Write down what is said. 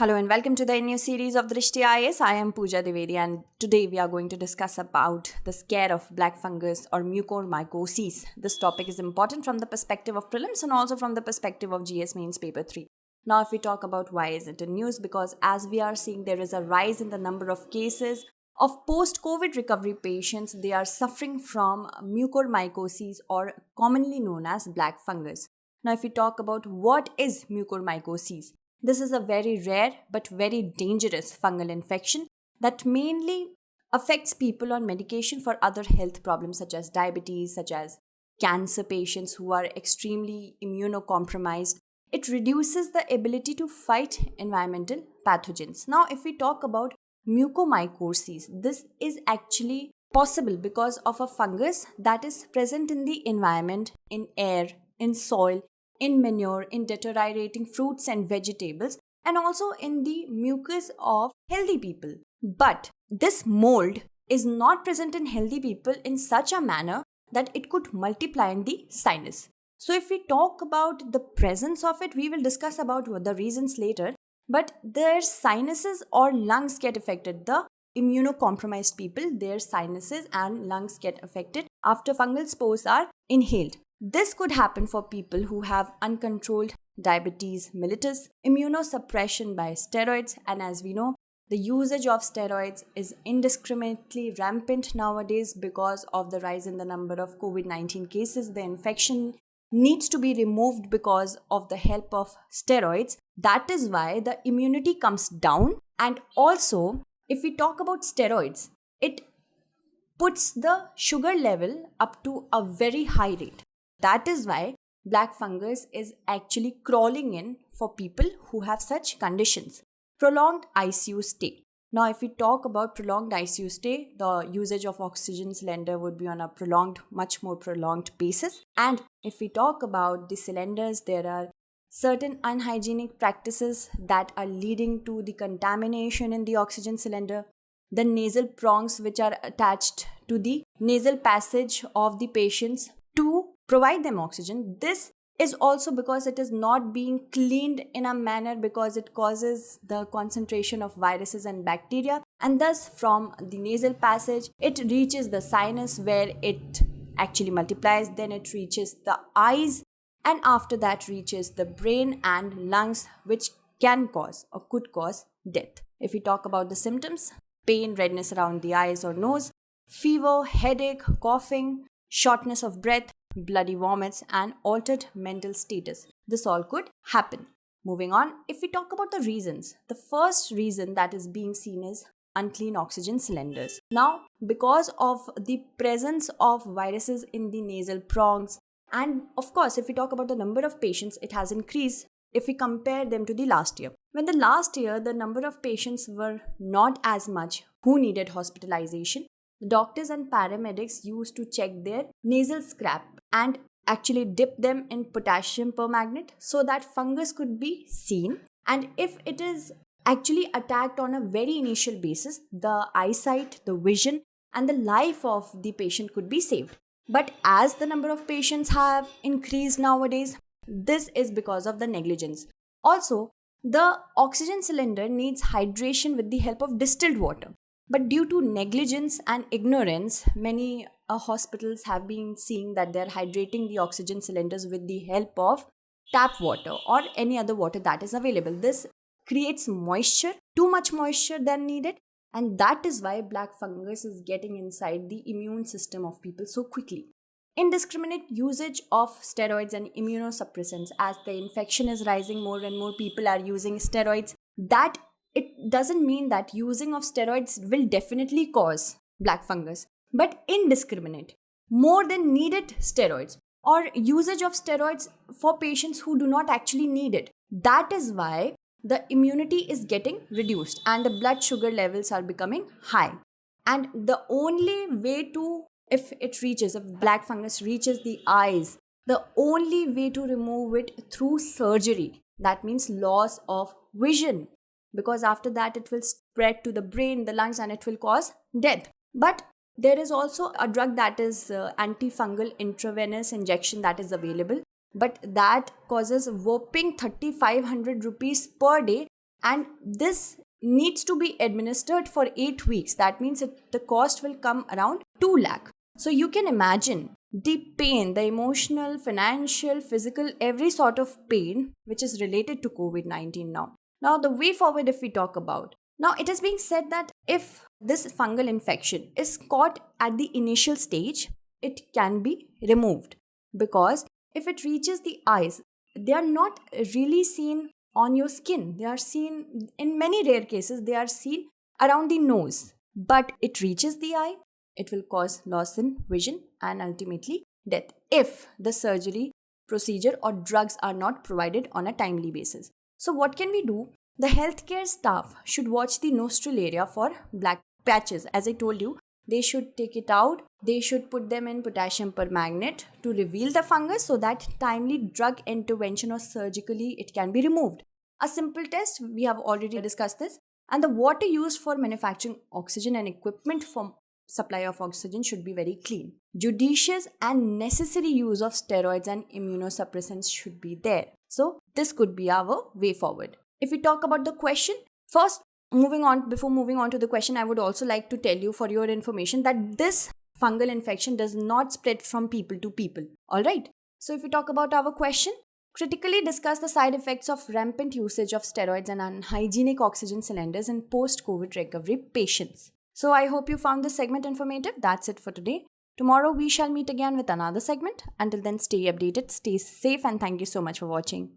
Hello and welcome to the new series of Drishti IAS. I am Pooja Divedi and today we are going to discuss about the scare of black fungus or mucormycosis. This topic is important from the perspective of prelims and also from the perspective of GS Mains Paper 3. Now if we talk about why is it in news, because as we are seeing there is a rise in the number of cases of post-COVID recovery patients. They are suffering from mucormycosis or commonly known as black fungus. Now if we talk about what is mucormycosis, this is a very rare but very dangerous fungal infection that mainly affects people on medication for other health problems such as diabetes, such as cancer patients who are extremely immunocompromised. It reduces the ability to fight environmental pathogens. Now, if we talk about mucormycosis, this is actually possible because of a fungus that is present in the environment, in air, in soil, in manure, in deteriorating fruits and vegetables, and also in the mucus of healthy people. But this mold is not present in healthy people in such a manner that it could multiply in the sinus. So if we talk about the presence of it, we will discuss about the reasons later, but their sinuses or lungs get affected. The immunocompromised people, their sinuses and lungs get affected after fungal spores are inhaled. This could happen for people who have uncontrolled diabetes mellitus, immunosuppression by steroids, and as we know, the usage of steroids is indiscriminately rampant nowadays because of the rise in the number of COVID-19 cases. The infection needs to be removed because of the help of steroids. That is why the immunity comes down. And also, if we talk about steroids, it puts the sugar level up to a very high rate. That is why black fungus is actually crawling in for people who have such conditions. Prolonged ICU stay. Now, if we talk about prolonged ICU stay, the usage of oxygen cylinder would be on a much more prolonged basis. And if we talk about the cylinders, there are certain unhygienic practices that are leading to the contamination in the oxygen cylinder. The nasal prongs which are attached to the nasal passage of the patients to provide them oxygen. This is also because it is not being cleaned in a manner, because it causes the concentration of viruses and bacteria, and thus from the nasal passage it reaches the sinus where it actually multiplies, then it reaches the eyes, and after that reaches the brain and lungs, which can cause or could cause death. If we talk about the symptoms, pain, redness around the eyes or nose, fever, headache, coughing, shortness of breath, bloody vomits, and altered mental status. This all could happen. Moving on, if we talk about the reasons, the first reason that is being seen is unclean oxygen cylinders. Now, because of the presence of viruses in the nasal prongs, and of course, if we talk about the number of patients, it has increased if we compare them to the last year. When the last year, the number of patients were not as much who needed hospitalization, doctors and paramedics used to check their nasal scrap and actually dip them in potassium permanganate so that fungus could be seen. And if it is actually attacked on a very initial basis, the eyesight, the vision, and the life of the patient could be saved. But as the number of patients have increased nowadays, this is because of the negligence. Also, the oxygen cylinder needs hydration with the help of distilled water. But due to negligence and ignorance, many hospitals have been seeing that they're hydrating the oxygen cylinders with the help of tap water or any other water that is available. This creates moisture, too much moisture than needed, and that is why black fungus is getting inside the immune system of people so quickly. Indiscriminate usage of steroids and immunosuppressants. As the infection is rising, more and more people are using steroids. That it doesn't mean that using of steroids will definitely cause black fungus, but indiscriminate, more than needed steroids, or usage of steroids for patients who do not actually need it. That is why the immunity is getting reduced and the blood sugar levels are becoming high. And the only way to, if black fungus reaches the eyes, the only way to remove it through surgery. That means loss of vision, because after that it will spread to the brain, the lungs, and it will cause death. But there is also a drug that is antifungal intravenous injection that is available, but that causes whopping 3,500 rupees per day And this needs to be administered for 8 weeks. That means the cost will come around 2 lakh. So you can imagine the pain, the emotional, financial, physical, every sort of pain which is related to COVID-19 now. Now, the way forward, if we talk about, now it is being said that if this fungal infection is caught at the initial stage, it can be removed, because if it reaches the eyes, they are not really seen on your skin. They are seen, in many rare cases, they are seen around the nose. But it reaches the eye, it will cause loss in vision and ultimately death if the surgery, procedure, or drugs are not provided on a timely basis. So, what can we do? The healthcare staff should watch the nostril area for black patches. As I told you, they should take it out. They should put them in potassium permanganate to reveal the fungus so that timely drug intervention or surgically it can be removed. A simple test, we have already discussed this. And the water used for manufacturing oxygen and equipment for supply of oxygen should be very clean. Judicious and necessary use of steroids and immunosuppressants should be there. So this could be our way forward. If we talk about the question, first, before moving on to the question, I would also like to tell you for your information that this fungal infection does not spread from people to people. Alright. So if we talk about our question, critically discuss the side effects of rampant usage of steroids and unhygienic oxygen cylinders in post-COVID recovery patients. So I hope you found this segment informative. That's it for today. Tomorrow we shall meet again with another segment. Until then, stay updated, stay safe, and thank you so much for watching.